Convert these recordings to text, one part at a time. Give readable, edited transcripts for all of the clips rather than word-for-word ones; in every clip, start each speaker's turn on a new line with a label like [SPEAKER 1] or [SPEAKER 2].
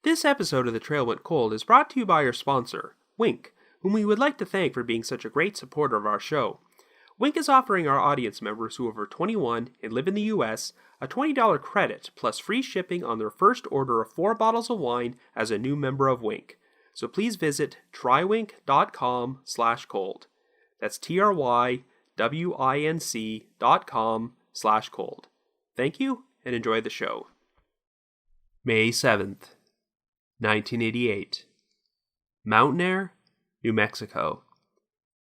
[SPEAKER 1] This episode of The Trail Went Cold is brought to you by our sponsor, Wink, whom we would like to thank for being such a great supporter of our show. Wink is offering our audience members who are over 21 and live in the U.S. a $20 credit plus free shipping on their first order of 4 bottles of wine as a new member of Wink. So please visit trywink.com/cold. That's trywinc.com/cold. Thank you and enjoy the show. May 7th, 1988. Mountain Air, New Mexico.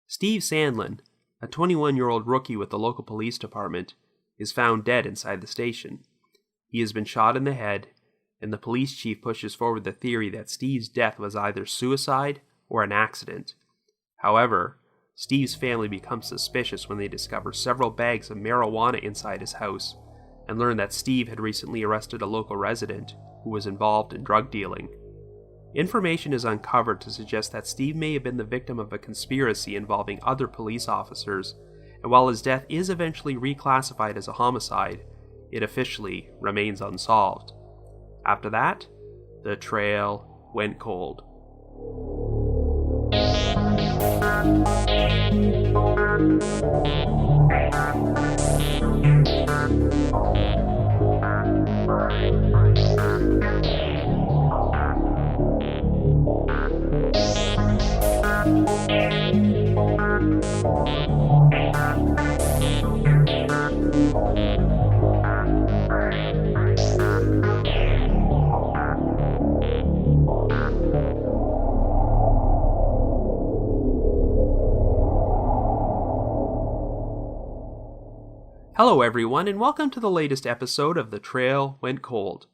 [SPEAKER 1] Steve Sandlin, a 21-year-old rookie with the local police department, is found dead inside the station. He has been shot in the head, and the police chief pushes forward the theory that Steve's death was either suicide or an accident. However, Steve's family becomes suspicious when they discover several bags of marijuana inside his house and learn that Steve had recently arrested a local resident who was involved in drug dealing. Information is uncovered to suggest that Steve may have been the victim of a conspiracy involving other police officers, and while his death is eventually reclassified as a homicide, it officially remains unsolved. After that, the trail went cold. Hello everyone, and welcome to the latest episode of The Trail Went Cold.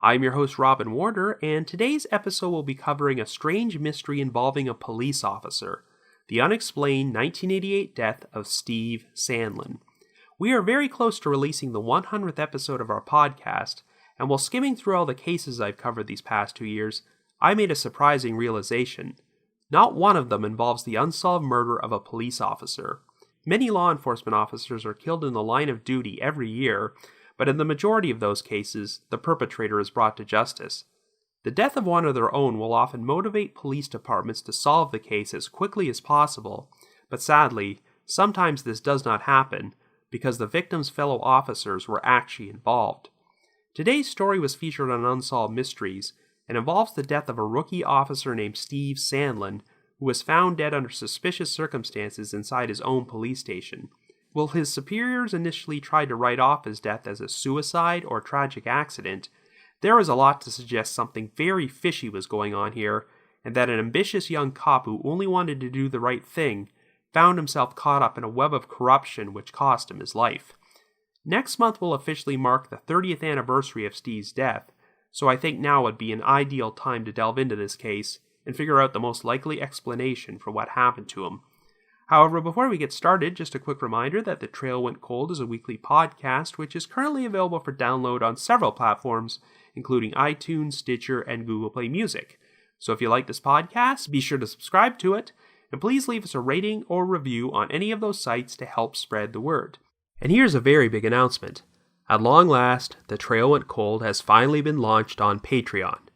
[SPEAKER 1] I'm your host Robin Warder, and today's episode will be covering a strange mystery involving a police officer, the unexplained 1988 death of Steve Sandlin. We are very close to releasing the 100th episode of our podcast, and while skimming through all the cases I've covered these past 2 years, I made a surprising realization. Not one of them involves the unsolved murder of a police officer. Many law enforcement officers are killed in the line of duty every year, but in the majority of those cases, the perpetrator is brought to justice. The death of one of their own will often motivate police departments to solve the case as quickly as possible, but sadly, sometimes this does not happen because the victim's fellow officers were actually involved. Today's story was featured on Unsolved Mysteries and involves the death of a rookie officer named Steve Sandlin, who was found dead under suspicious circumstances inside his own police station. While his superiors initially tried to write off his death as a suicide or tragic accident, there was a lot to suggest something very fishy was going on here, and that an ambitious young cop who only wanted to do the right thing found himself caught up in a web of corruption which cost him his life. Next month will officially mark the 30th anniversary of Steve's death, so I think now would be an ideal time to delve into this case and figure out the most likely explanation for what happened to him. However, before we get started, just a quick reminder that The Trail Went Cold is a weekly podcast which is currently available for download on several platforms, including iTunes, Stitcher, and Google Play Music. So if you like this podcast, be sure to subscribe to it, and please leave us a rating or review on any of those sites to help spread the word. And here's a very big announcement. At long last, The Trail Went Cold has finally been launched on Patreon.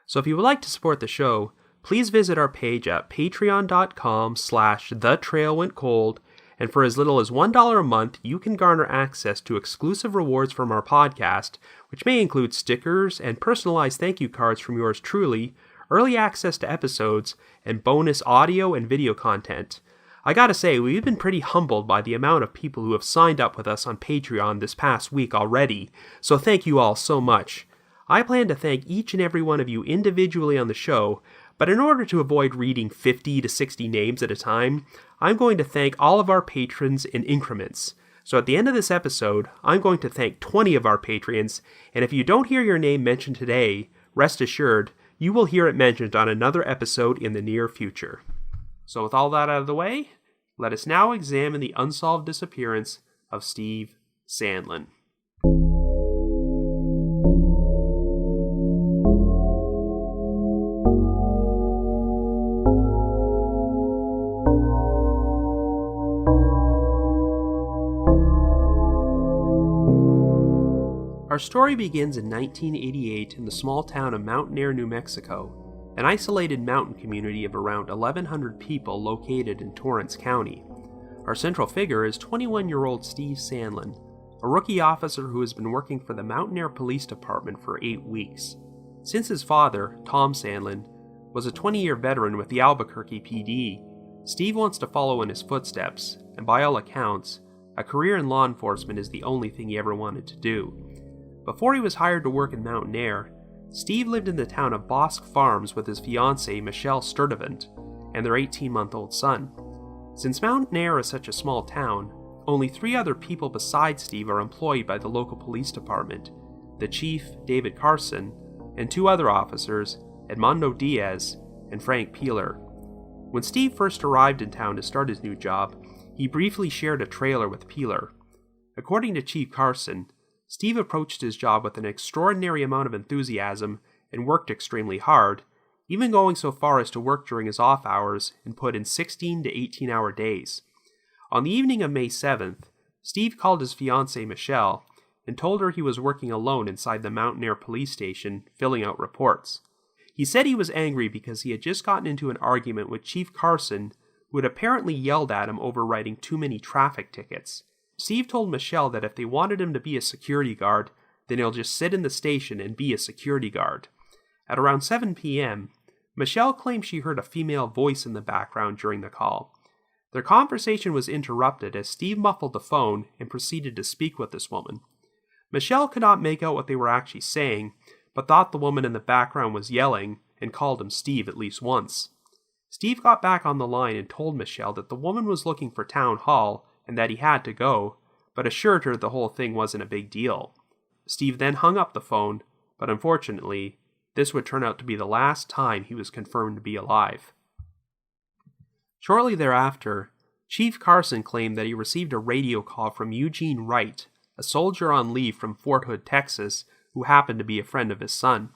[SPEAKER 1] So if you would like to support the show, please visit our page at patreon.com/thetrailwentcold, and for as little as $1 a month, you can garner access to exclusive rewards from our podcast, which may include stickers and personalized thank you cards from yours truly, early access to episodes, and bonus audio and video content. I gotta say, we've been pretty humbled by the amount of people who have signed up with us on Patreon this past week already, so thank you all so much. I plan to thank each and every one of you individually on the show, but in order to avoid reading 50 to 60 names at a time, I'm going to thank all of our patrons in increments. So at the end of this episode, I'm going to thank 20 of our patrons, and if you don't hear your name mentioned today, rest assured, you will hear it mentioned on another episode in the near future. So with all that out of the way, let us now examine the unsolved disappearance of Steve Sandlin. Our Our story begins in 1988 in the small town of Mountainair, New Mexico, an isolated mountain community of around 1,100 people located in Torrance County. Our central figure is 21-year-old Steve Sandlin, a rookie officer who has been working for the Mountainair Police Department for 8 weeks. Since his father, Tom Sandlin, was a 20-year veteran with the Albuquerque PD, Steve wants to follow in his footsteps, and by all accounts, a career in law enforcement is the only thing he ever wanted to do. Before he was hired to work in Mountainair, Steve lived in the town of Bosque Farms with his fiancée Michelle Sturtevant and their 18-month-old son. Since Mountainair is such a small town, only 3 other people besides Steve are employed by the local police department: the chief, David Carson, and 2 other officers, Edmundo Diaz and Frank Peeler. When Steve first arrived in town to start his new job, he briefly shared a trailer with Peeler. According to Chief Carson, Steve approached his job with an extraordinary amount of enthusiasm and worked extremely hard, even going so far as to work during his off hours and put in 16 to 18-hour days. On the evening of May 7th, Steve called his fiancée Michelle and told her he was working alone inside the Mountainair police station, filling out reports. He said he was angry because he had just gotten into an argument with Chief Carson, who had apparently yelled at him over writing too many traffic tickets. Steve told Michelle that if they wanted him to be a security guard, then he'll just sit in the station and be a security guard. At around 7 p.m., Michelle claimed she heard a female voice in the background during the call. Their conversation was interrupted as Steve muffled the phone and proceeded to speak with this woman. Michelle could not make out what they were actually saying, but thought the woman in the background was yelling and called him Steve at least once. Steve got back on the line and told Michelle that the woman was looking for town hall and that he had to go, but assured her the whole thing wasn't a big deal. Steve then hung up the phone, but unfortunately, this would turn out to be the last time he was confirmed to be alive. Shortly thereafter, Chief Carson claimed that he received a radio call from Eugene Wright, a soldier on leave from Fort Hood, Texas, who happened to be a friend of his son.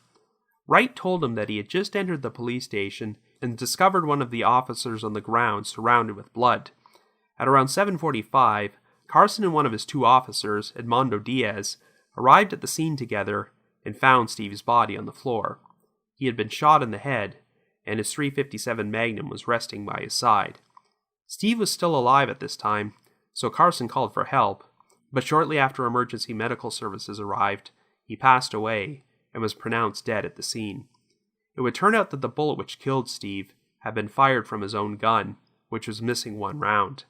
[SPEAKER 1] Wright told him that he had just entered the police station and discovered one of the officers on the ground surrounded with blood. At around 7:45, Carson and one of his 2 officers, Edmundo Diaz, arrived at the scene together and found Steve's body on the floor. He had been shot in the head, and his .357 Magnum was resting by his side. Steve was still alive at this time, so Carson called for help, but shortly after emergency medical services arrived, he passed away and was pronounced dead at the scene. It would turn out that the bullet which killed Steve had been fired from his own gun, which was missing 1 round.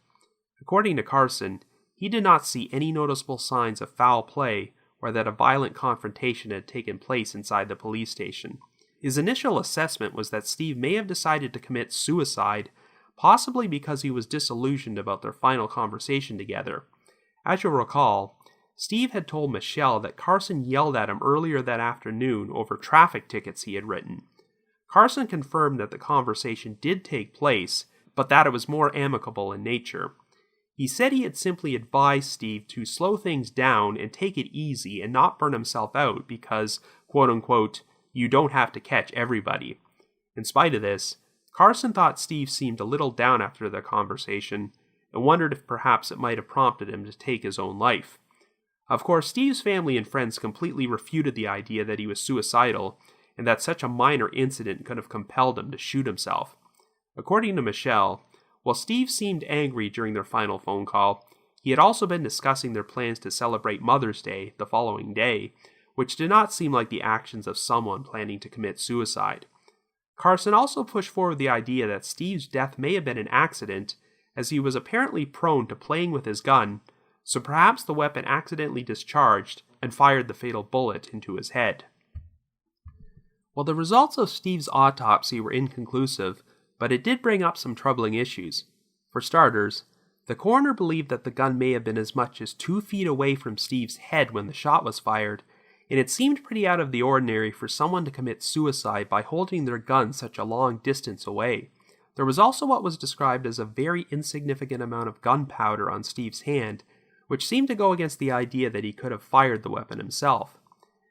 [SPEAKER 1] According to Carson, he did not see any noticeable signs of foul play or that a violent confrontation had taken place inside the police station. His initial assessment was that Steve may have decided to commit suicide, possibly because he was disillusioned about their final conversation together. As you'll recall, Steve had told Michelle that Carson yelled at him earlier that afternoon over traffic tickets he had written. Carson confirmed that the conversation did take place, but that it was more amicable in nature. He said he had simply advised Steve to slow things down and take it easy and not burn himself out because, quote-unquote, you don't have to catch everybody. In spite of this, Carson thought Steve seemed a little down after the conversation and wondered if perhaps it might have prompted him to take his own life. Of course, Steve's family and friends completely refuted the idea that he was suicidal and that such a minor incident could have compelled him to shoot himself. According to Michelle, while Steve seemed angry during their final phone call, he had also been discussing their plans to celebrate Mother's Day the following day, which did not seem like the actions of someone planning to commit suicide. Carson also pushed forward the idea that Steve's death may have been an accident, as he was apparently prone to playing with his gun, so perhaps the weapon accidentally discharged and fired the fatal bullet into his head. Well, the results of Steve's autopsy were inconclusive, but it did bring up some troubling issues. For starters, the coroner believed that the gun may have been as much as 2 feet away from Steve's head when the shot was fired, and it seemed pretty out of the ordinary for someone to commit suicide by holding their gun such a long distance away. There was also what was described as a very insignificant amount of gunpowder on Steve's hand, which seemed to go against the idea that he could have fired the weapon himself.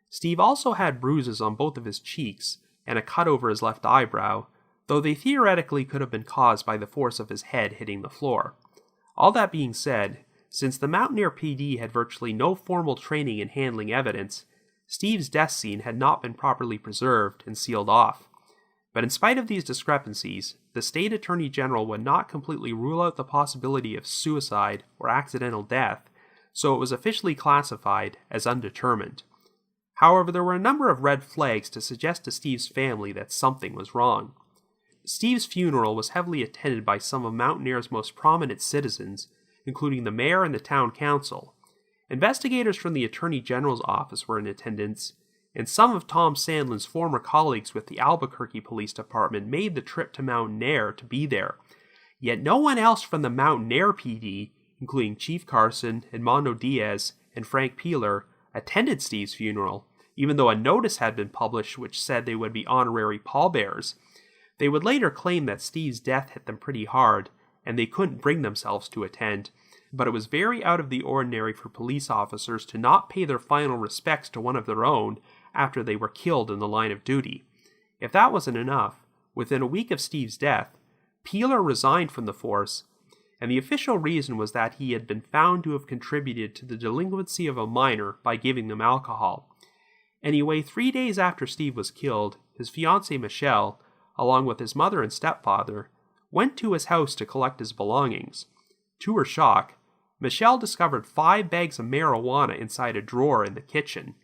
[SPEAKER 1] Steve also had bruises on both of his cheeks and a cut over his left eyebrow, though they theoretically could have been caused by the force of his head hitting the floor. All that being said, since the Mountaineer PD had virtually no formal training in handling evidence, Steve's death scene had not been properly preserved and sealed off. But in spite of these discrepancies, the state attorney general would not completely rule out the possibility of suicide or accidental death, so it was officially classified as undetermined. However, there were a number of red flags to suggest to Steve's family that something was wrong. Steve's funeral was heavily attended by some of Mountaineer's most prominent citizens, including the mayor and the town council. Investigators from the Attorney General's office were in attendance, and some of Tom Sandlin's former colleagues with the Albuquerque Police Department made the trip to Mountaineer to be there. Yet no one else from the Mountaineer PD, including Chief Carson, Edmondo Diaz, and Frank Peeler, attended Steve's funeral, even though a notice had been published which said they would be honorary pallbearers. They would later claim that Steve's death hit them pretty hard, and they couldn't bring themselves to attend, but it was very out of the ordinary for police officers to not pay their final respects to one of their own after they were killed in the line of duty. If that wasn't enough, within a week of Steve's death, Peeler resigned from the force, and the official reason was that he had been found to have contributed to the delinquency of a minor by giving them alcohol. Anyway, 3 days after Steve was killed, his fiancée Michelle, along with his mother and stepfather, went to his house to collect his belongings. To her shock, Michelle discovered 5 bags of marijuana inside a drawer in the kitchen.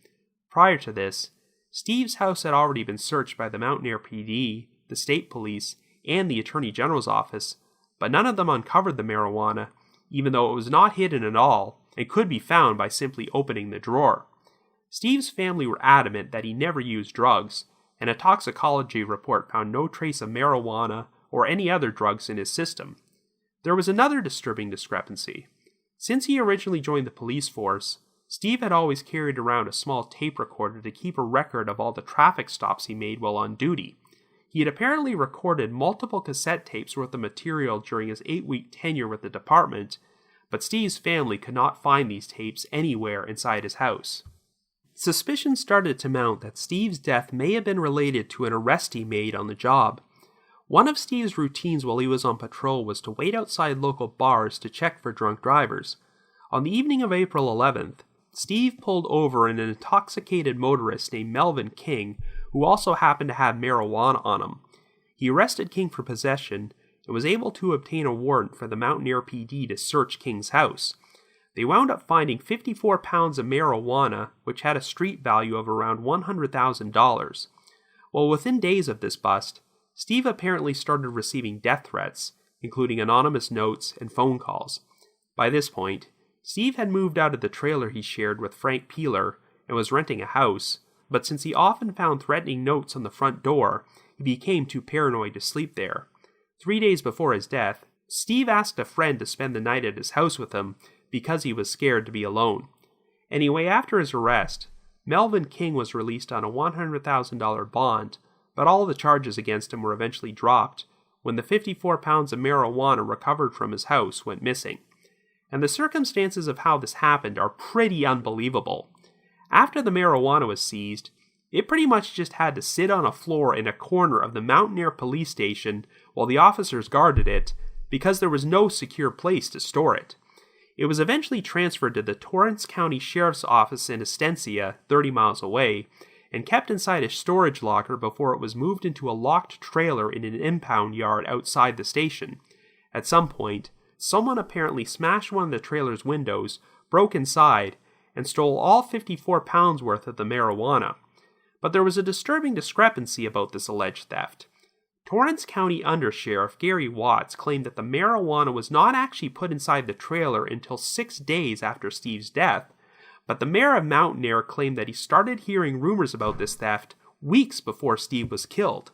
[SPEAKER 1] Prior to this, Steve's house had already been searched by the Mountaineer PD, the state police, and the Attorney General's office, but none of them uncovered the marijuana, even though it was not hidden at all and could be found by simply opening the drawer. Steve's family were adamant that he never used drugs, and a toxicology report found no trace of marijuana or any other drugs in his system. There was another disturbing discrepancy. Since he originally joined the police force, Steve had always carried around a small tape recorder to keep a record of all the traffic stops he made while on duty. He had apparently recorded multiple cassette tapes worth of material during his 8-week tenure with the department, but Steve's family could not find these tapes anywhere inside his house. Suspicion started to mount that Steve's death may have been related to an arrest he made on the job. One of Steve's routines while he was on patrol was to wait outside local bars to check for drunk drivers. On the evening of April 11th, Steve pulled over an intoxicated motorist named Melvin King, who also happened to have marijuana on him. He arrested King for possession and was able to obtain a warrant for the Mountaineer PD to search King's house. They wound up finding 54 pounds of marijuana, which had a street value of around $100,000. Well, within days of this bust, Steve apparently started receiving death threats, including anonymous notes and phone calls. By this point, Steve had moved out of the trailer he shared with Frank Peeler and was renting a house, but since he often found threatening notes on the front door, he became too paranoid to sleep there. 3 days before his death, Steve asked a friend to spend the night at his house with him because he was scared to be alone. Anyway, after his arrest, Melvin King was released on a $100,000 bond, but all the charges against him were eventually dropped when the 54 pounds of marijuana recovered from his house went missing. And the circumstances of how this happened are pretty unbelievable. After the marijuana was seized, it pretty much just had to sit on a floor in a corner of the Mountaineer police station while the officers guarded it because there was no secure place to store it. It was eventually transferred to the Torrance County Sheriff's Office in Estancia, 30 miles away, and kept inside a storage locker before it was moved into a locked trailer in an impound yard outside the station. At some point, someone apparently smashed one of the trailer's windows, broke inside, and stole all 54 pounds worth of the marijuana. But there was a disturbing discrepancy about this alleged theft. Torrance County Undersheriff Gary Watts claimed that the marijuana was not actually put inside the trailer until 6 days after Steve's death, but the mayor of Mountaineer claimed that he started hearing rumors about this theft weeks before Steve was killed.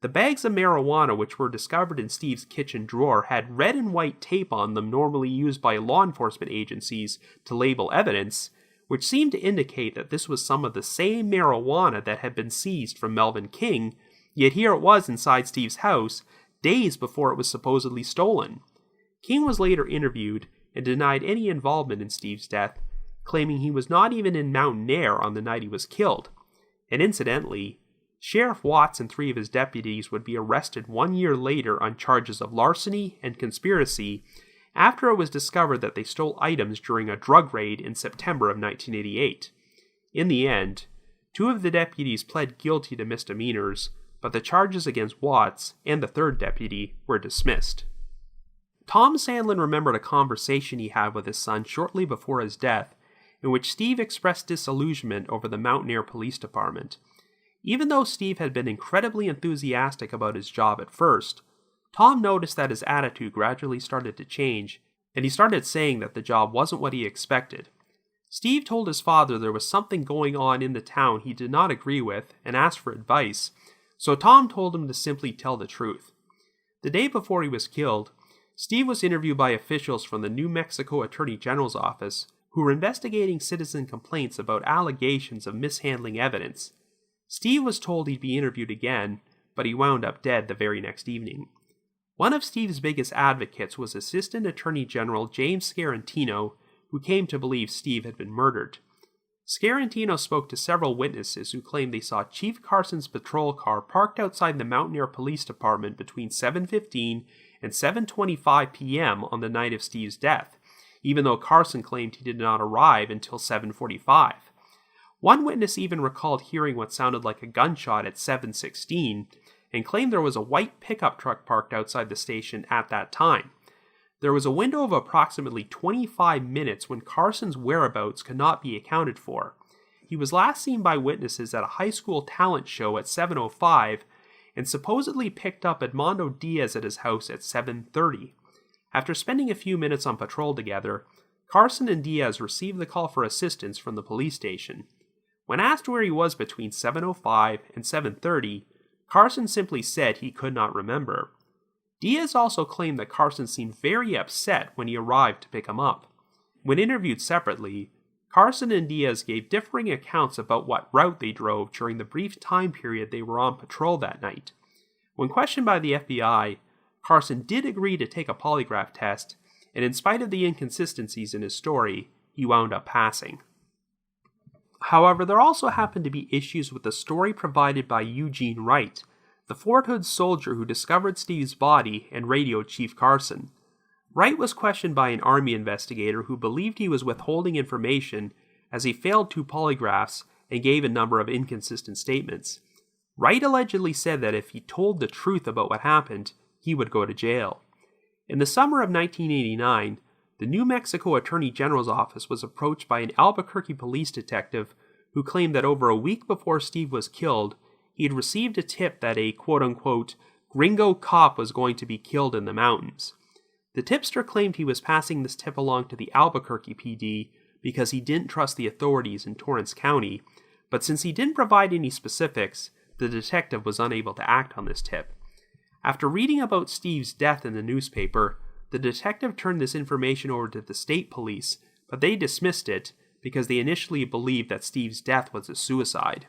[SPEAKER 1] The bags of marijuana which were discovered in Steve's kitchen drawer had red and white tape on them normally used by law enforcement agencies to label evidence, which seemed to indicate that this was some of the same marijuana that had been seized from Melvin King, yet here it was inside Steve's house, days before it was supposedly stolen. King was later interviewed and denied any involvement in Steve's death, claiming he was not even in Mountaineer on the night he was killed. And incidentally, Sheriff Watts and 3 of his deputies would be arrested 1 year later on charges of larceny and conspiracy, after it was discovered that they stole items during a drug raid in September of 1988. In the end, 2 of the deputies pled guilty to misdemeanors, but the charges against Watts and the 3rd deputy were dismissed. Tom Sandlin remembered a conversation he had with his son shortly before his death, in which Steve expressed disillusionment over the Mountain Air Police Department. Even though Steve had been incredibly enthusiastic about his job at first, Tom noticed that his attitude gradually started to change, and he started saying that the job wasn't what he expected. Steve told his father there was something going on in the town he did not agree with and asked for advice, so Tom told him to simply tell the truth. The day before he was killed, Steve was interviewed by officials from the New Mexico Attorney General's office who were investigating citizen complaints about allegations of mishandling evidence. Steve was told he'd be interviewed again, but he wound up dead the very next evening. One of Steve's biggest advocates was Assistant Attorney General James Scarantino, who came to believe Steve had been murdered. Scarantino spoke to several witnesses who claimed they saw Chief Carson's patrol car parked outside the Mountain Air Police Department between 7:15 and 7:25 p.m. on the night of Steve's death, even though Carson claimed he did not arrive until 7:45. One witness even recalled hearing what sounded like a gunshot at 7:16 and claimed there was a white pickup truck parked outside the station at that time. There was a window of approximately 25 minutes when Carson's whereabouts could not be accounted for. He was last seen by witnesses at a high school talent show at 7:05 and supposedly picked up Edmondo Diaz at his house at 7:30. After spending a few minutes on patrol together, Carson and Diaz received the call for assistance from the police station. When asked where he was between 7:05 and 7:30, Carson simply said he could not remember. Diaz also claimed that Carson seemed very upset when he arrived to pick him up. When interviewed separately, Carson and Diaz gave differing accounts about what route they drove during the brief time period they were on patrol that night. When questioned by the FBI, Carson did agree to take a polygraph test, and in spite of the inconsistencies in his story, he wound up passing. However, there also happened to be issues with the story provided by Eugene Wright, the Fort Hood soldier who discovered Steve's body and radioed Chief Carson. Wright was questioned by an Army investigator who believed he was withholding information as he failed 2 polygraphs and gave a number of inconsistent statements. Wright allegedly said that if he told the truth about what happened, he would go to jail. In the summer of 1989, the New Mexico Attorney General's office was approached by an Albuquerque police detective who claimed that over a week before Steve was killed, he had received a tip that a quote-unquote gringo cop was going to be killed in the mountains. The tipster claimed he was passing this tip along to the Albuquerque PD because he didn't trust the authorities in Torrance County, but since he didn't provide any specifics, the detective was unable to act on this tip. After reading about Steve's death in the newspaper, the detective turned this information over to the state police, but they dismissed it because they initially believed that Steve's death was a suicide.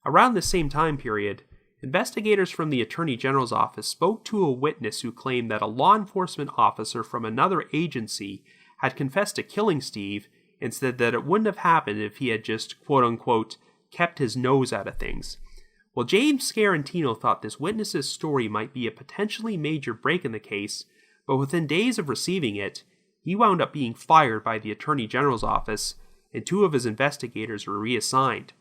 [SPEAKER 1] Around the same time period, investigators from the Attorney General's office spoke to a witness who claimed that a law enforcement officer from another agency had confessed to killing Steve and said that it wouldn't have happened if he had just, quote-unquote, kept his nose out of things. Well, James Scarantino thought this witness's story might be a potentially major break in the case, but within days of receiving it, he wound up being fired by the Attorney General's office, and 2 of his investigators were reassigned.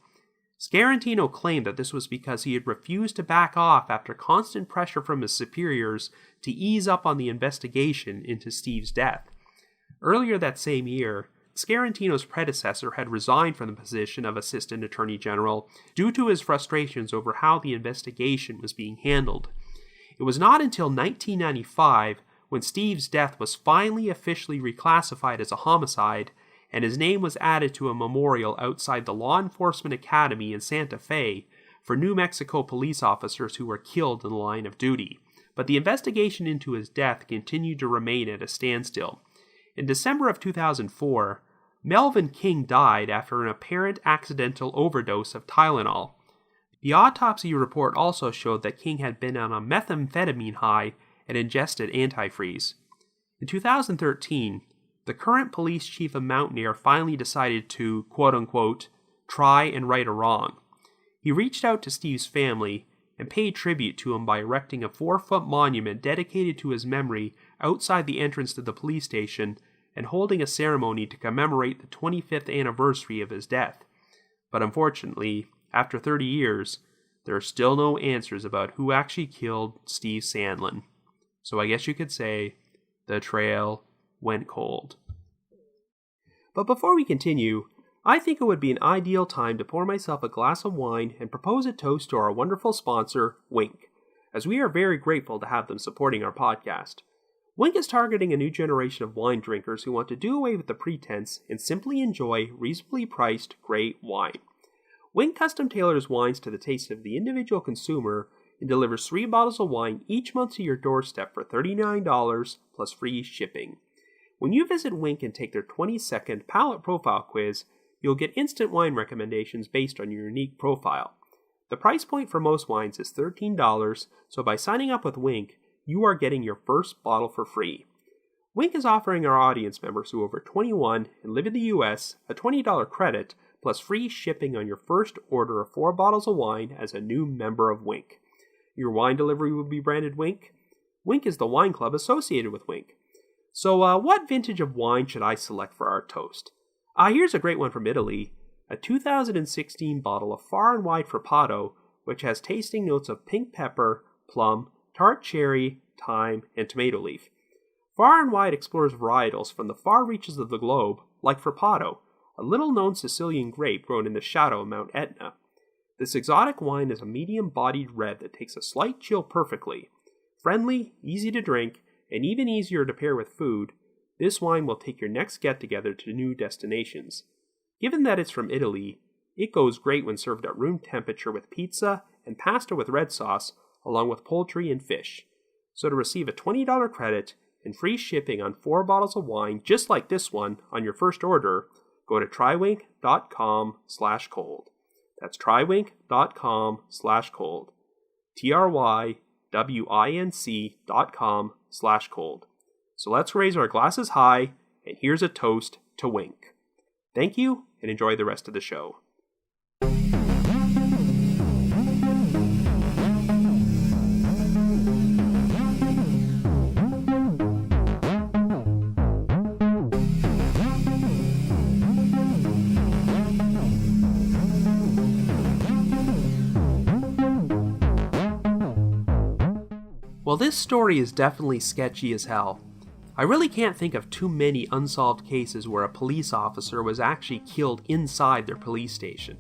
[SPEAKER 1] Scarantino claimed that this was because he had refused to back off after constant pressure from his superiors to ease up on the investigation into Steve's death. Earlier that same year, Scarantino's predecessor had resigned from the position of Assistant Attorney General due to his frustrations over how the investigation was being handled. It was not until 1995 when Steve's death was finally officially reclassified as a homicide and his name was added to a memorial outside the Law Enforcement Academy in Santa Fe for New Mexico police officers who were killed in the line of duty. But the investigation into his death continued to remain at a standstill. In December of 2004, Melvin King died after an apparent accidental overdose of Tylenol. The autopsy report also showed that King had been on a methamphetamine high and ingested antifreeze. In 2013, the current police chief of Mountain Air finally decided to, quote-unquote, try and right a wrong. He reached out to Steve's family and paid tribute to him by erecting a 4-foot monument dedicated to his memory outside the entrance to the police station and holding a ceremony to commemorate the 25th anniversary of his death. But unfortunately, after 30 years, there are still no answers about who actually killed Steve Sandlin. So I guess you could say the trail went cold. But before we continue, I think it would be an ideal time to pour myself a glass of wine and propose a toast to our wonderful sponsor, Wink, as we are very grateful to have them supporting our podcast. Wink is targeting a new generation of wine drinkers who want to do away with the pretense and simply enjoy reasonably priced, great wine. Wink custom tailors wines to the taste of the individual consumer and delivers 3 bottles of wine each month to your doorstep for $39 plus free shipping. When you visit Wink and take their 20-second palate profile quiz, you'll get instant wine recommendations based on your unique profile. The price point for most wines is $13, so by signing up with Wink, you are getting your first bottle for free. Wink is offering our audience members who are over 21 and live in the US a $20 credit plus free shipping on your first order of 4 bottles of wine as a new member of Wink. Your wine delivery will be branded Wink. Wink is the wine club associated with Wink. So what vintage of wine should I select for our toast? Here's a great one from Italy, a 2016 bottle of Far and Wide Frappato, which has tasting notes of pink pepper, plum, tart cherry, thyme, and tomato leaf. Far and Wide explores varietals from the far reaches of the globe, like Frappato, a little-known Sicilian grape grown in the shadow of Mount Etna. This exotic wine is a medium-bodied red that takes a slight chill perfectly. Friendly, easy to drink, and even easier to pair with food, this wine will take your next get-together to new destinations. Given that it's from Italy, it goes great when served at room temperature with pizza and pasta with red sauce, along with poultry and fish. So to receive a $20 credit and free shipping on 4 bottles of wine just like this one on your first order, go to trywink.com/cold. That's trywink.com/cold. trywinc.com/cold. So let's raise our glasses high, and here's a toast to Wink. Thank you, and enjoy the rest of the show. Well, this story is definitely sketchy as hell. I really can't think of too many unsolved cases where a police officer was actually killed inside their police station.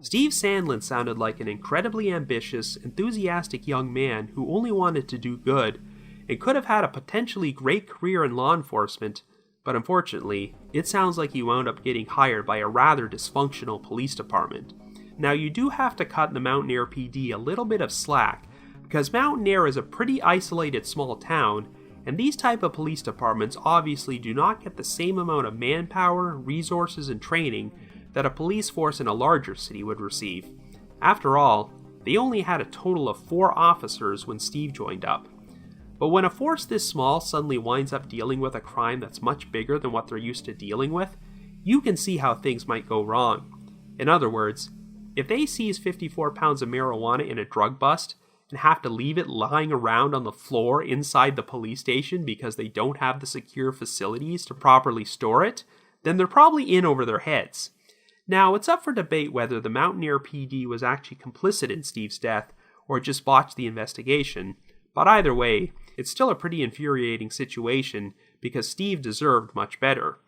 [SPEAKER 1] Steve Sandlin sounded like an incredibly ambitious, enthusiastic young man who only wanted to do good and could have had a potentially great career in law enforcement, but unfortunately, it sounds like he wound up getting hired by a rather dysfunctional police department. Now, you do have to cut the Mountain Air PD a little bit of slack, because Mountain Air is a pretty isolated small town, and these type of police departments obviously do not get the same amount of manpower, resources, and training that a police force in a larger city would receive. After all, they only had a total of 4 officers when Steve joined up. But when a force this small suddenly winds up dealing with a crime that's much bigger than what they're used to dealing with, you can see how things might go wrong. In other words, if they seize 54 pounds of marijuana in a drug bust, and have to leave it lying around on the floor inside the police station because they don't have the secure facilities to properly store it, then they're probably in over their heads. Now, it's up for debate whether the Mountain Air PD was actually complicit in Steve's death or just botched the investigation, but either way, it's still a pretty infuriating situation because Steve deserved much better.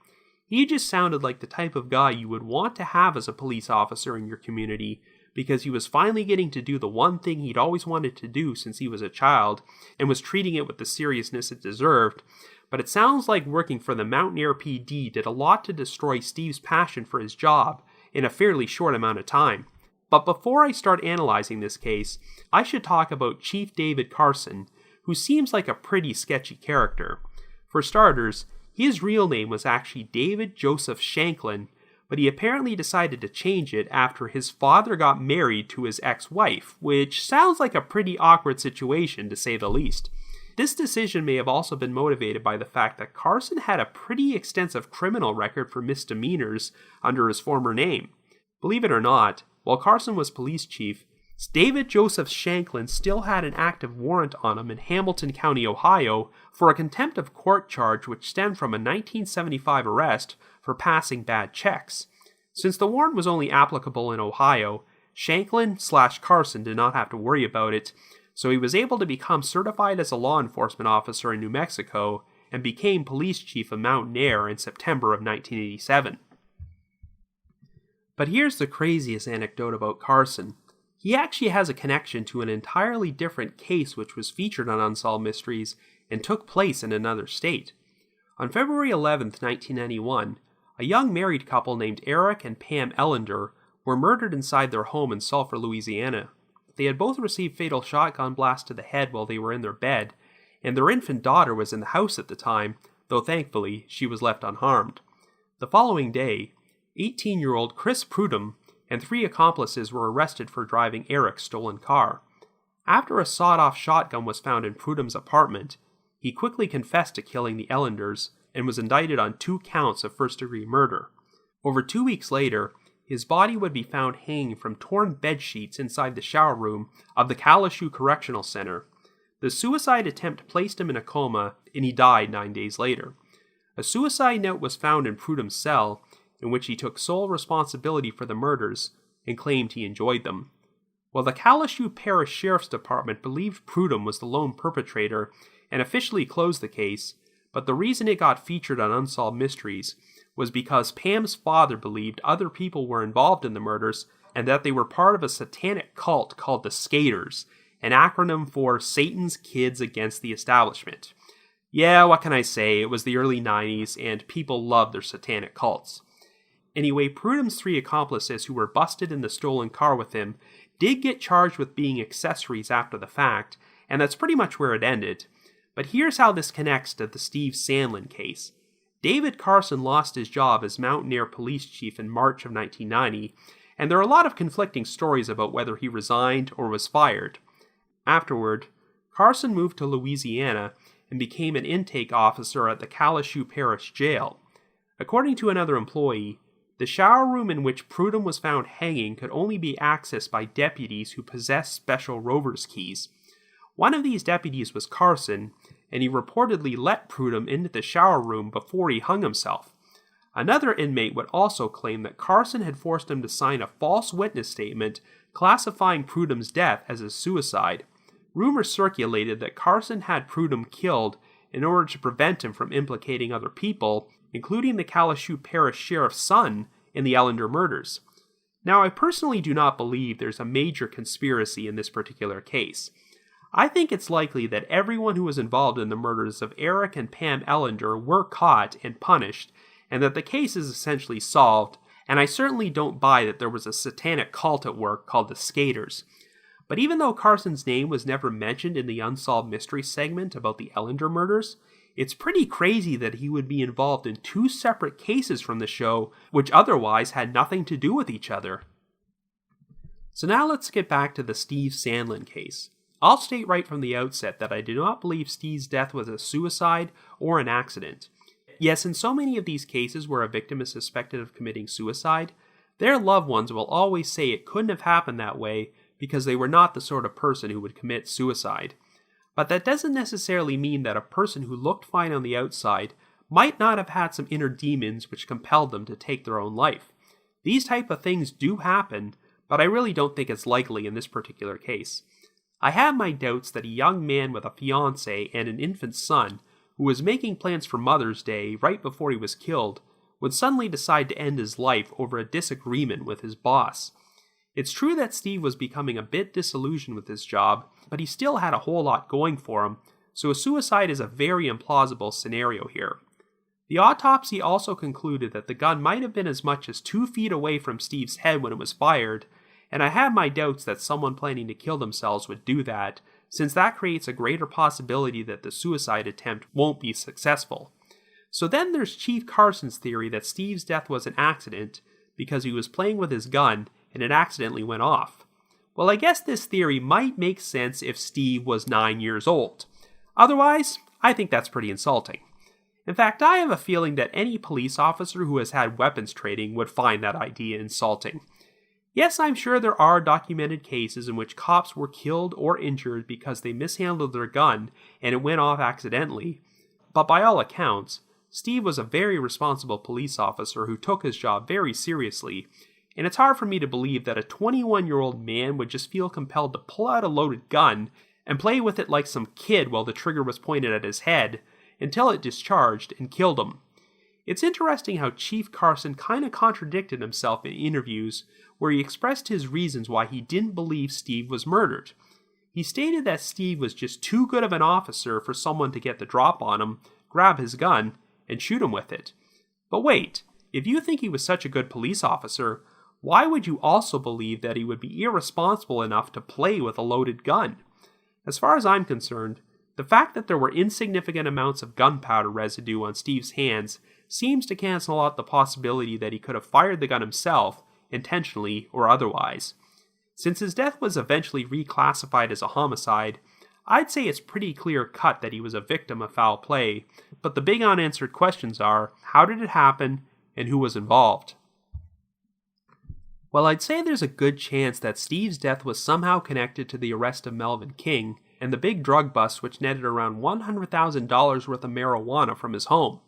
[SPEAKER 1] He just sounded like the type of guy you would want to have as a police officer in your community, because he was finally getting to do the one thing he'd always wanted to do since he was a child, and was treating it with the seriousness it deserved. But it sounds like working for the Mountain Air PD did a lot to destroy Steve's passion for his job in a fairly short amount of time. But before I start analyzing this case, I should talk about Chief David Carson, who seems like a pretty sketchy character. For starters, his real name was actually David Joseph Shanklin, but he apparently decided to change it after his father got married to his ex-wife, which sounds like a pretty awkward situation to say the least. This decision may have also been motivated by the fact that Carson had a pretty extensive criminal record for misdemeanors under his former name. Believe it or not, while Carson was police chief, David Joseph Shanklin still had an active warrant on him in Hamilton County, Ohio, for a contempt of court charge which stemmed from a 1975 arrest for passing bad checks. Since the warrant was only applicable in Ohio, Shanklin/Carson did not have to worry about it, so he was able to become certified as a law enforcement officer in New Mexico and became police chief of Mountain Air in September of 1987. But here's the craziest anecdote about Carson. He actually has a connection to an entirely different case which was featured on Unsolved Mysteries and took place in another state. On February 11th, 1991, a young married couple named Eric and Pam Ellender were murdered inside their home in Sulphur, Louisiana. They had both received fatal shotgun blasts to the head while they were in their bed, and their infant daughter was in the house at the time, though thankfully she was left unharmed. The following day, 18-year-old Chris Prudhomme and 3 accomplices were arrested for driving Eric's stolen car. After a sawed-off shotgun was found in Prudhomme's apartment, he quickly confessed to killing the Ellenders and was indicted on 2 counts of first-degree murder. Over 2 weeks later, his body would be found hanging from torn bedsheets inside the shower room of the Calashoo Correctional Center. The suicide attempt placed him in a coma, and he died 9 days later. A suicide note was found in Prudhomme's cell, in which he took sole responsibility for the murders and claimed he enjoyed them. While the Calashoo Parish Sheriff's Department believed Prudhomme was the lone perpetrator and officially closed the case, but the reason it got featured on Unsolved Mysteries was because Pam's father believed other people were involved in the murders and that they were part of a satanic cult called the Skaters, an acronym for Satan's Kids Against the Establishment. Yeah, what can I say? It was the early 90s and people loved their satanic cults. Anyway, Prudhomme's 3 accomplices who were busted in the stolen car with him did get charged with being accessories after the fact, and that's pretty much where it ended. But here's how this connects to the Steve Sandlin case. David Carson lost his job as Mountain Air police chief in March of 1990, and there are a lot of conflicting stories about whether he resigned or was fired. Afterward, Carson moved to Louisiana and became an intake officer at the Calashoo Parish Jail. According to another employee, the shower room in which Prudhomme was found hanging could only be accessed by deputies who possessed special rover's keys. One of these deputies was Carson, and he reportedly let Prudhomme into the shower room before he hung himself. Another inmate would also claim that Carson had forced him to sign a false witness statement classifying Prudhomme's death as a suicide. Rumors circulated that Carson had Prudhomme killed in order to prevent him from implicating other people, including the Calashoo Parish Sheriff's son, in the Ellender murders. Now, I personally do not believe there's a major conspiracy in this particular case. I think it's likely that everyone who was involved in the murders of Eric and Pam Ellender were caught and punished, and that the case is essentially solved, and I certainly don't buy that there was a satanic cult at work called the Skaters. But even though Carson's name was never mentioned in the Unsolved Mysteries segment about the Ellender murders, it's pretty crazy that he would be involved in 2 separate cases from the show, which otherwise had nothing to do with each other. So now let's get back to the Steve Sandlin case. I'll state right from the outset that I do not believe Steve's death was a suicide or an accident. Yes, in so many of these cases where a victim is suspected of committing suicide, their loved ones will always say it couldn't have happened that way because they were not the sort of person who would commit suicide. But that doesn't necessarily mean that a person who looked fine on the outside might not have had some inner demons which compelled them to take their own life. These type of things do happen, but I really don't think it's likely in this particular case. I have my doubts that a young man with a fiancée and an infant son, who was making plans for Mother's Day right before he was killed, would suddenly decide to end his life over a disagreement with his boss. It's true that Steve was becoming a bit disillusioned with his job, but he still had a whole lot going for him, so a suicide is a very implausible scenario here. The autopsy also concluded that the gun might have been as much as 2 feet away from Steve's head when it was fired, and I have my doubts that someone planning to kill themselves would do that, since that creates a greater possibility that the suicide attempt won't be successful. So then there's Chief Carson's theory that Steve's death was an accident because he was playing with his gun and it accidentally went off. Well, I guess this theory might make sense if Steve was 9 years old. Otherwise, I think that's pretty insulting. In fact, I have a feeling that any police officer who has had weapons training would find that idea insulting. Yes, I'm sure there are documented cases in which cops were killed or injured because they mishandled their gun and it went off accidentally, but by all accounts, Steve was a very responsible police officer who took his job very seriously, and it's hard for me to believe that a 21-year-old man would just feel compelled to pull out a loaded gun and play with it like some kid while the trigger was pointed at his head until it discharged and killed him. It's interesting how Chief Carson kind of contradicted himself in interviews where he expressed his reasons why he didn't believe Steve was murdered. He stated that Steve was just too good of an officer for someone to get the drop on him, grab his gun, and shoot him with it. But wait, if you think he was such a good police officer, why would you also believe that he would be irresponsible enough to play with a loaded gun? As far as I'm concerned, the fact that there were insignificant amounts of gunpowder residue on Steve's hands seems to cancel out the possibility that he could have fired the gun himself, intentionally or otherwise. Since his death was eventually reclassified as a homicide, I'd say it's pretty clear cut that he was a victim of foul play, but the big unanswered questions are, how did it happen, and who was involved? Well, I'd say there's a good chance that Steve's death was somehow connected to the arrest of Melvin King and the big drug bust which netted around $100,000 worth of marijuana from his home.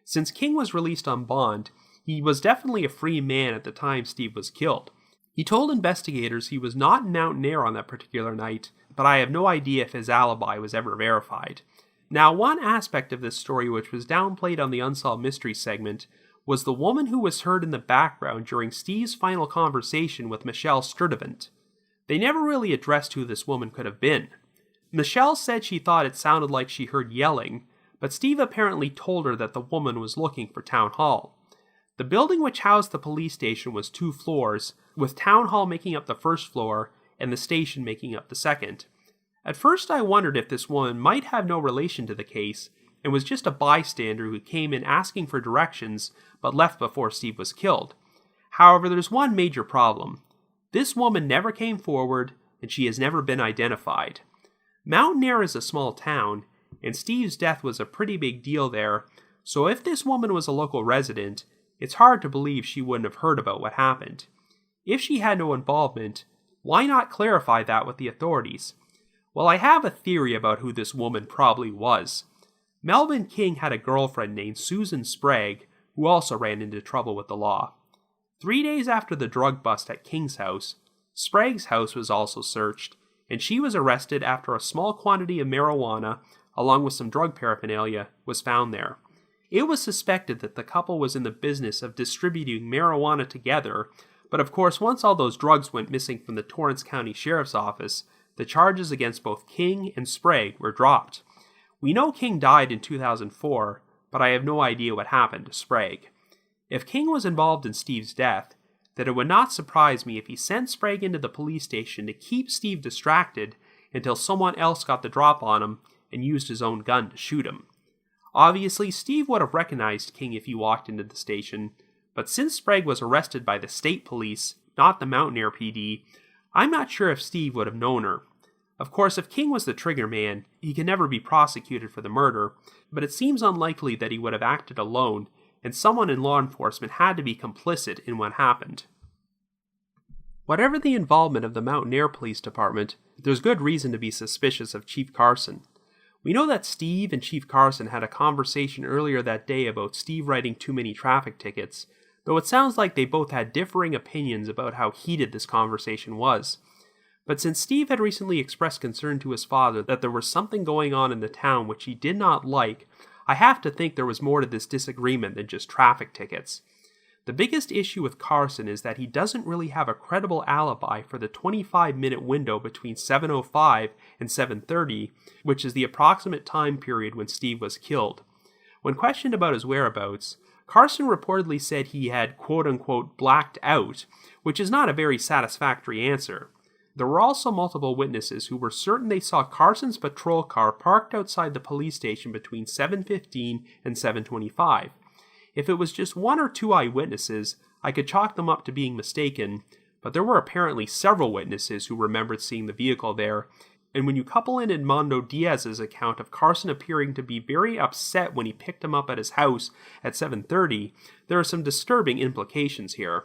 [SPEAKER 1] Since King was released on bond, he was definitely a free man at the time Steve was killed. He told investigators he was not in Mountain Air on that particular night, but I have no idea if his alibi was ever verified. Now, one aspect of this story which was downplayed on the Unsolved Mysteries segment was the woman who was heard in the background during Steve's final conversation with Michelle Sturtevant. They never really addressed who this woman could have been. Michelle said she thought it sounded like she heard yelling, but Steve apparently told her that the woman was looking for Town Hall. The building which housed the police station was 2 floors, with Town Hall making up the first floor and the station making up the second. At first I wondered if this woman might have no relation to the case and was just a bystander who came in asking for directions but left before Steve was killed. However, there's one major problem. This woman never came forward and she has never been identified. Mountain Air is a small town, and Steve's death was a pretty big deal there, so if this woman was a local resident, it's hard to believe she wouldn't have heard about what happened. If she had no involvement, why not clarify that with the authorities? Well, I have a theory about who this woman probably was. Melvin King had a girlfriend named Susan Sprague, who also ran into trouble with the law. 3 days after the drug bust at King's house, Sprague's house was also searched, and she was arrested after a small quantity of marijuana, along with some drug paraphernalia, was found there. It was suspected that the couple was in the business of distributing marijuana together, but of course once all those drugs went missing from the Torrance County Sheriff's Office, the charges against both King and Sprague were dropped. We know King died in 2004, but I have no idea what happened to Sprague. If King was involved in Steve's death, then it would not surprise me if he sent Sprague into the police station to keep Steve distracted until someone else got the drop on him and used his own gun to shoot him. Obviously, Steve would have recognized King if he walked into the station, but since Sprague was arrested by the state police, not the Mountain Air PD, I'm not sure if Steve would have known her. Of course, if King was the trigger man, he can never be prosecuted for the murder, but it seems unlikely that he would have acted alone, and someone in law enforcement had to be complicit in what happened. Whatever the involvement of the Mountain Air Police Department, there's good reason to be suspicious of Chief Carson. We know that Steve and Chief Carson had a conversation earlier that day about Steve writing too many traffic tickets, though it sounds like they both had differing opinions about how heated this conversation was. But since Steve had recently expressed concern to his father that there was something going on in the town which he did not like, I have to think there was more to this disagreement than just traffic tickets. The biggest issue with Carson is that he doesn't really have a credible alibi for the 25-minute window between 7:05 and 7:30, which is the approximate time period when Steve was killed. When questioned about his whereabouts, Carson reportedly said he had quote-unquote blacked out, which is not a very satisfactory answer. There were also multiple witnesses who were certain they saw Carson's patrol car parked outside the police station between 7:15 and 7:25. If it was just 1 or 2 eyewitnesses, I could chalk them up to being mistaken, but there were apparently several witnesses who remembered seeing the vehicle there, and when you couple in Edmundo Diaz's account of Carson appearing to be very upset when he picked him up at his house at 7:30, there are some disturbing implications here.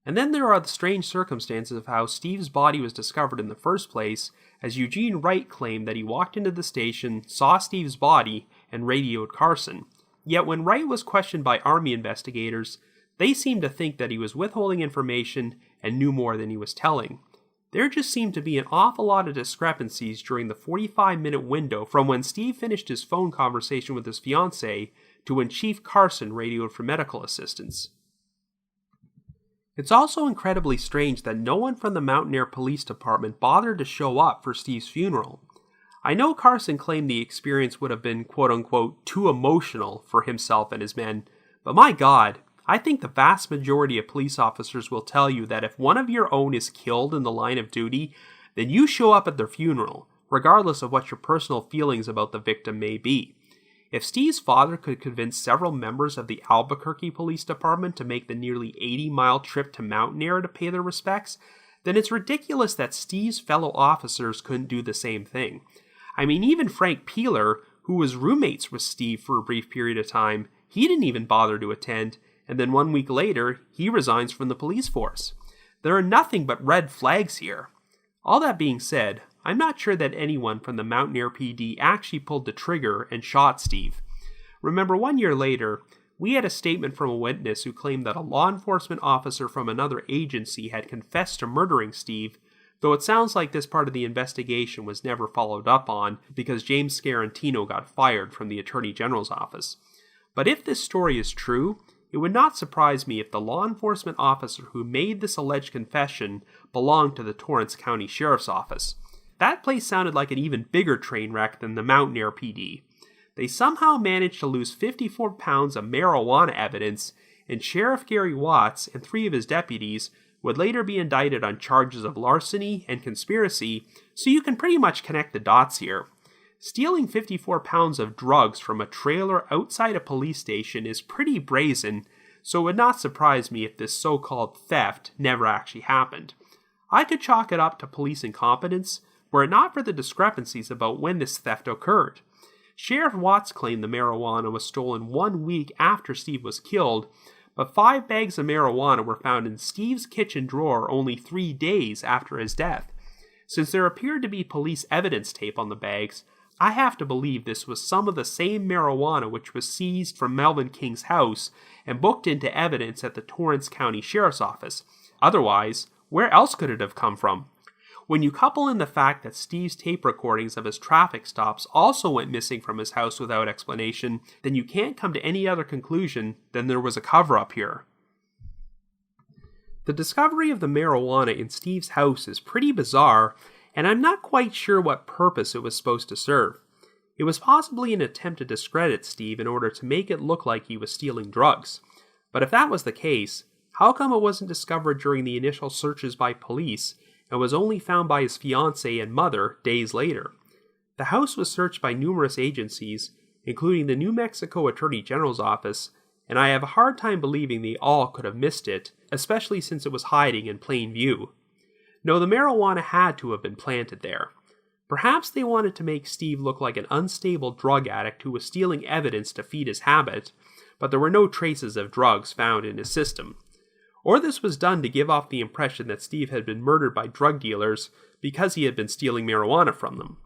[SPEAKER 1] And then there are the strange circumstances of how Steve's body was discovered in the first place, as Eugene Wright claimed that he walked into the station, saw Steve's body, and radioed Carson. Yet when Wright was questioned by Army investigators, they seemed to think that he was withholding information and knew more than he was telling. There just seemed to be an awful lot of discrepancies during the 45-minute window from when Steve finished his phone conversation with his fiancée to when Chief Carson radioed for medical assistance. It's also incredibly strange that no one from the Mountain Air Police Department bothered to show up for Steve's funeral. I know Carson claimed the experience would have been quote-unquote too emotional for himself and his men, but my God, I think the vast majority of police officers will tell you that if one of your own is killed in the line of duty, then you show up at their funeral, regardless of what your personal feelings about the victim may be. If Steve's father could convince several members of the Albuquerque Police Department to make the nearly 80-mile trip to Mountain Air to pay their respects, then it's ridiculous that Steve's fellow officers couldn't do the same thing. I mean, even Frank Peeler, who was roommates with Steve for a brief period of time, he didn't even bother to attend, and then 1 week later, he resigns from the police force. There are nothing but red flags here. All that being said, I'm not sure that anyone from the Mountain Air PD actually pulled the trigger and shot Steve. Remember, 1 year later, we had a statement from a witness who claimed that a law enforcement officer from another agency had confessed to murdering Steve, though it sounds like this part of the investigation was never followed up on because James Scarantino got fired from the Attorney General's office. But if this story is true, it would not surprise me if the law enforcement officer who made this alleged confession belonged to the Torrance County Sheriff's Office. That place sounded like an even bigger train wreck than the Mountain Air PD. They somehow managed to lose 54 pounds of marijuana evidence, and Sheriff Gary Watts and 3 of his deputies would later be indicted on charges of larceny and conspiracy, so you can pretty much connect the dots here. Stealing 54 pounds of drugs from a trailer outside a police station is pretty brazen, so it would not surprise me if this so-called theft never actually happened. I could chalk it up to police incompetence, were it not for the discrepancies about when this theft occurred. Sheriff Watts claimed the marijuana was stolen 1 week after Steve was killed, but 5 bags of marijuana were found in Steve's kitchen drawer only 3 days after his death. Since there appeared to be police evidence tape on the bags, I have to believe this was some of the same marijuana which was seized from Melvin King's house and booked into evidence at the Torrance County Sheriff's Office. Otherwise, where else could it have come from? When you couple in the fact that Steve's tape recordings of his traffic stops also went missing from his house without explanation, then you can't come to any other conclusion than there was a cover-up here. The discovery of the marijuana in Steve's house is pretty bizarre, and I'm not quite sure what purpose it was supposed to serve. It was possibly an attempt to discredit Steve in order to make it look like he was stealing drugs. But if that was the case, how come it wasn't discovered during the initial searches by police and was only found by his fiancée and mother days later? The house was searched by numerous agencies, including the New Mexico Attorney General's office, and I have a hard time believing they all could have missed it, especially since it was hiding in plain view. No, the marijuana had to have been planted there. Perhaps they wanted to make Steve look like an unstable drug addict who was stealing evidence to feed his habit, but there were no traces of drugs found in his system. Or this was done to give off the impression that Steve had been murdered by drug dealers because he had been stealing marijuana from them.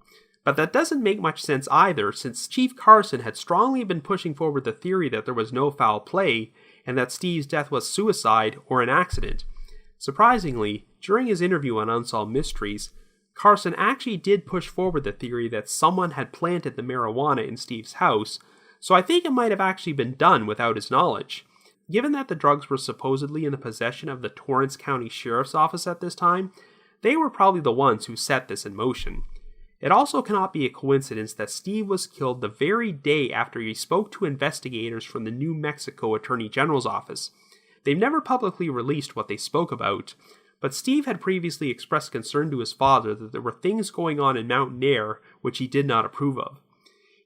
[SPEAKER 1] But that doesn't make much sense either, since Chief Carson had strongly been pushing forward the theory that there was no foul play and that Steve's death was suicide or an accident. Surprisingly, during his interview on Unsolved Mysteries, Carson actually did push forward the theory that someone had planted the marijuana in Steve's house, so I think it might have actually been done without his knowledge. Given that the drugs were supposedly in the possession of the Torrance County Sheriff's Office at this time, they were probably the ones who set this in motion. It also cannot be a coincidence that Steve was killed the very day after he spoke to investigators from the New Mexico Attorney General's office. They've never publicly released what they spoke about, but Steve had previously expressed concern to his father that there were things going on in Mountain Air which he did not approve of.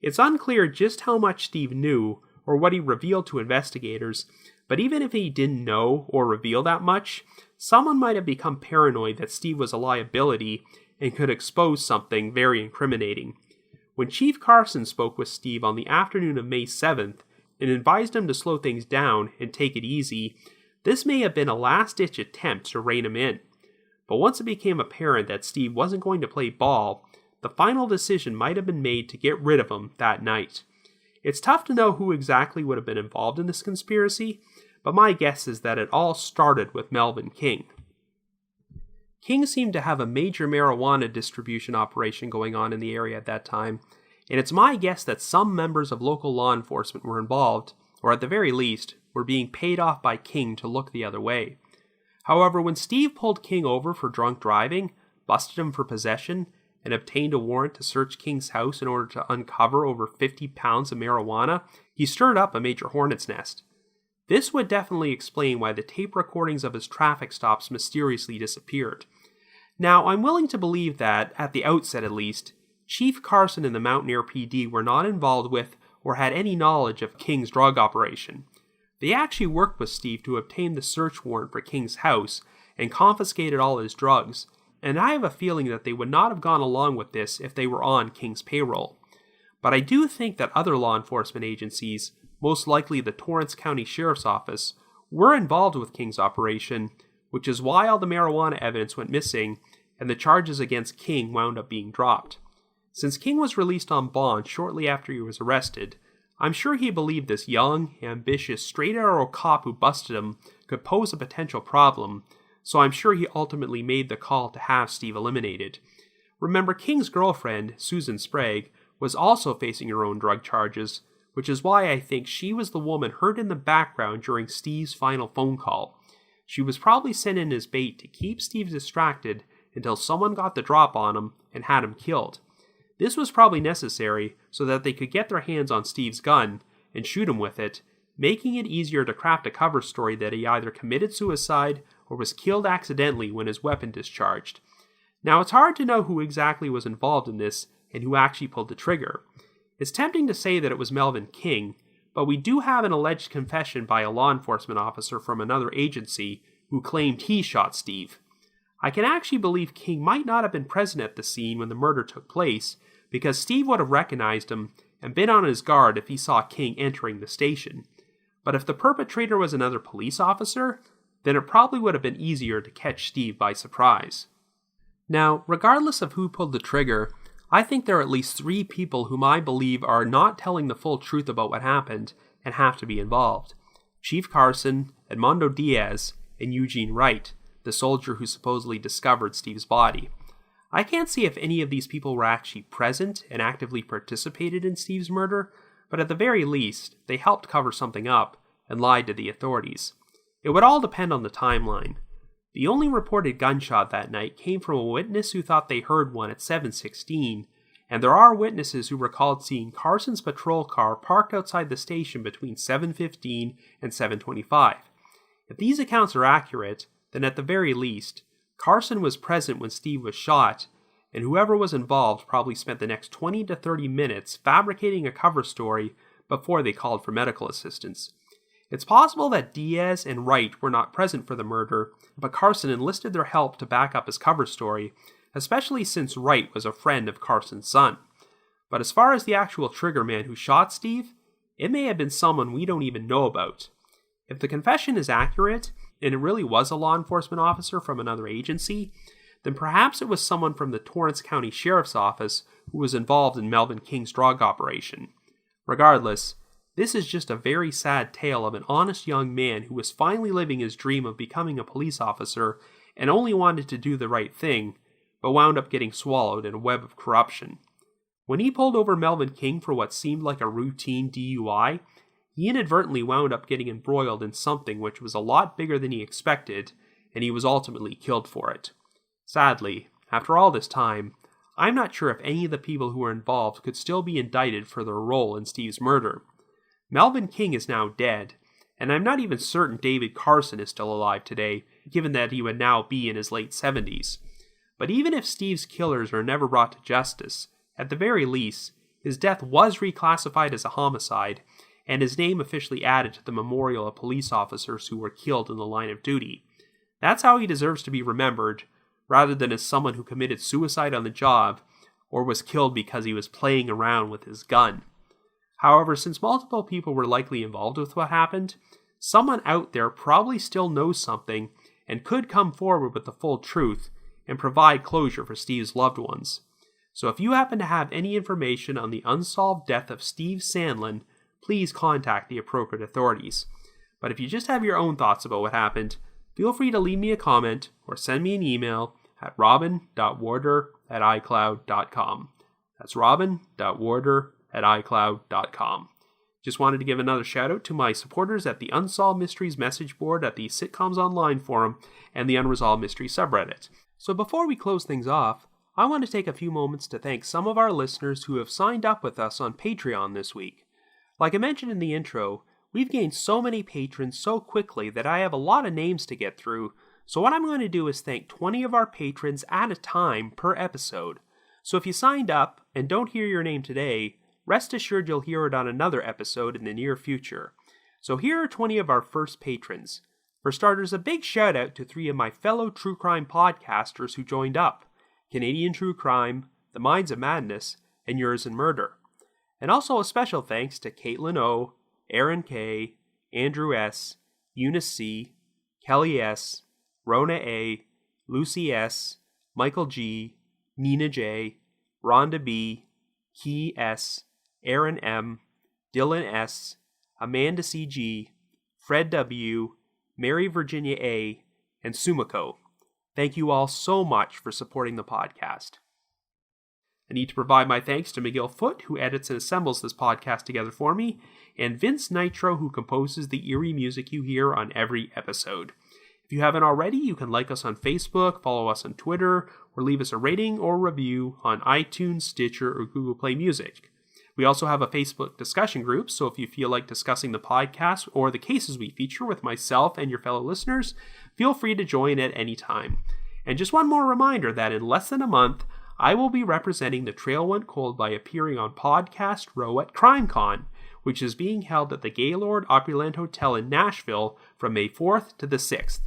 [SPEAKER 1] It's unclear just how much Steve knew or what he revealed to investigators, but even if he didn't know or reveal that much, someone might have become paranoid that Steve was a liability and could expose something very incriminating. When Chief Carson spoke with Steve on the afternoon of May 7th and advised him to slow things down and take it easy, This may have been a last-ditch attempt to rein him in, but once it became apparent that Steve wasn't going to play ball, the final decision might have been made to get rid of him that night. It's tough to know who exactly would have been involved in this conspiracy, but my guess is that it all started with Melvin King. King seemed to have a major marijuana distribution operation going on in the area at that time, and it's my guess that some members of local law enforcement were involved, or at the very least, were being paid off by King to look the other way. However, when Steve pulled King over for drunk driving, busted him for possession, and obtained a warrant to search King's house in order to uncover over 50 pounds of marijuana, he stirred up a major hornet's nest. This would definitely explain why the tape recordings of his traffic stops mysteriously disappeared. Now, I'm willing to believe that, at the outset at least, Chief Carson and the Mountaineer PD were not involved with or had any knowledge of King's drug operation. They actually worked with Steve to obtain the search warrant for King's house and confiscated all his drugs, and I have a feeling that they would not have gone along with this if they were on King's payroll. But I do think that other law enforcement agencies, most likely the Torrance County Sheriff's Office, were involved with King's operation, which is why all the marijuana evidence went missing and the charges against King wound up being dropped. Since King was released on bond shortly after he was arrested, I'm sure he believed this young, ambitious, straight-arrow cop who busted him could pose a potential problem, so I'm sure he ultimately made the call to have Steve eliminated. Remember, King's girlfriend, Susan Sprague, was also facing her own drug charges, which is why I think she was the woman heard in the background during Steve's final phone call. She was probably sent in as bait to keep Steve distracted until someone got the drop on him and had him killed. This was probably necessary so that they could get their hands on Steve's gun and shoot him with it, making it easier to craft a cover story that he either committed suicide or was killed accidentally when his weapon discharged. Now, it's hard to know who exactly was involved in this and who actually pulled the trigger. It's tempting to say that it was Melvin King, but we do have an alleged confession by a law enforcement officer from another agency who claimed he shot Steve. I can actually believe King might not have been present at the scene when the murder took place, because Steve would have recognized him and been on his guard if he saw King entering the station. But if the perpetrator was another police officer, then it probably would have been easier to catch Steve by surprise. Now, regardless of who pulled the trigger, I think there are at least 3 people whom I believe are not telling the full truth about what happened and have to be involved. Chief Carson, Edmundo Diaz, and Eugene Wright, the soldier who supposedly discovered Steve's body. I can't see if any of these people were actually present and actively participated in Steve's murder, but at the very least, they helped cover something up and lied to the authorities. It would all depend on the timeline. The only reported gunshot that night came from a witness who thought they heard one at 7:16, and there are witnesses who recalled seeing Carson's patrol car parked outside the station between 7:15 and 7:25. If these accounts are accurate, then at the very least, Carson was present when Steve was shot, and whoever was involved probably spent the next 20 to 30 minutes fabricating a cover story before they called for medical assistance. It's possible that Diaz and Wright were not present for the murder, but Carson enlisted their help to back up his cover story, especially since Wright was a friend of Carson's son. But as far as the actual trigger man who shot Steve, it may have been someone we don't even know about. If the confession is accurate, and it really was a law enforcement officer from another agency, then perhaps it was someone from the Torrance County Sheriff's Office who was involved in Melvin King's drug operation. Regardless, this is just a very sad tale of an honest young man who was finally living his dream of becoming a police officer and only wanted to do the right thing, but wound up getting swallowed in a web of corruption. When he pulled over Melvin King for what seemed like a routine DUI, he inadvertently wound up getting embroiled in something which was a lot bigger than he expected, and he was ultimately killed for it. Sadly, after all this time, I'm not sure if any of the people who were involved could still be indicted for their role in Steve's murder. Melvin King is now dead, and I'm not even certain David Carson is still alive today, given that he would now be in his late 70s. But even if Steve's killers are never brought to justice, at the very least, his death was reclassified as a homicide, and his name officially added to the memorial of police officers who were killed in the line of duty. That's how he deserves to be remembered, rather than as someone who committed suicide on the job, or was killed because he was playing around with his gun. However, since multiple people were likely involved with what happened, someone out there probably still knows something and could come forward with the full truth and provide closure for Steve's loved ones. So if you happen to have any information on the unsolved death of Steve Sandlin, please contact the appropriate authorities. But if you just have your own thoughts about what happened, feel free to leave me a comment or send me an email at robin.warder@icloud.com. That's robin.warder@icloud.com. Just wanted to give another shout out to my supporters at the Unsolved Mysteries message board at the Sitcoms Online forum and the Unresolved Mysteries subreddit. So before we close things off, I want to take a few moments to thank some of our listeners who have signed up with us on Patreon this week. Like I mentioned in the intro, we've gained so many patrons so quickly that I have a lot of names to get through, so what I'm going to do is thank 20 of our patrons at a time per episode. So if you signed up and don't hear your name today, rest assured you'll hear it on another episode in the near future. So here are 20 of our first patrons. For starters, a big shout out to 3 of my fellow true crime podcasters who joined up: Canadian True Crime, The Minds of Madness, and Yours in Murder. And also a special thanks to Caitlin O., Aaron K., Andrew S., Eunice C., Kelly S., Rona A., Lucy S., Michael G., Nina J., Rhonda B., Key S., Aaron M., Dylan S., Amanda C.G., Fred W., Mary Virginia A., and Sumiko. Thank you all so much for supporting the podcast. I need to provide my thanks to McGill Foote, who edits and assembles this podcast together for me, and Vince Nitro, who composes the eerie music you hear on every episode. If you haven't already, you can like us on Facebook, follow us on Twitter, or leave us a rating or review on iTunes, Stitcher, or Google Play Music. We also have a Facebook discussion group, so if you feel like discussing the podcast or the cases we feature with myself and your fellow listeners, feel free to join at any time. And just one more reminder that in less than a month, I will be representing The Trail Went Cold by appearing on Podcast Row at CrimeCon, which is being held at the Gaylord Opulent Hotel in Nashville from May 4th to the 6th.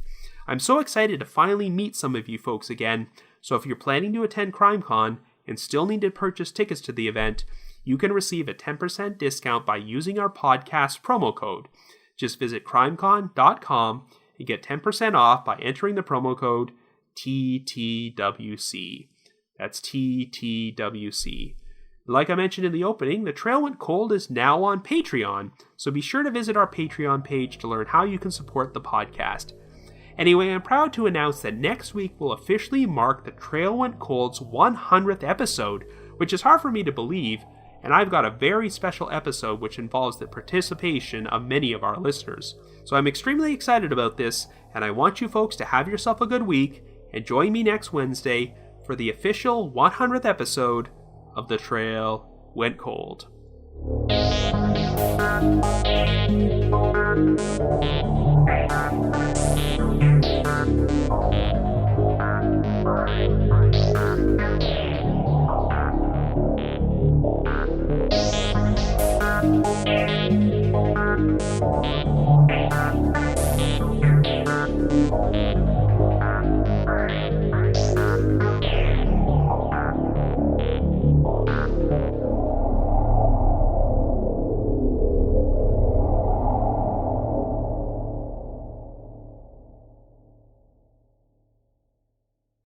[SPEAKER 1] I'm so excited to finally meet some of you folks again, so if you're planning to attend CrimeCon and still need to purchase tickets to the event, you can receive a 10% discount by using our podcast promo code. Just visit crimecon.com and get 10% off by entering the promo code TTWC. That's TTWC. Like I mentioned in the opening, The Trail Went Cold is now on Patreon, so be sure to visit our Patreon page to learn how you can support the podcast. Anyway, I'm proud to announce that next week will officially mark The Trail Went Cold's 100th episode, which is hard for me to believe, and I've got a very special episode which involves the participation of many of our listeners. So I'm extremely excited about this, and I want you folks to have yourself a good week, and join me next Wednesday for the official 100th episode of The Trail Went Cold.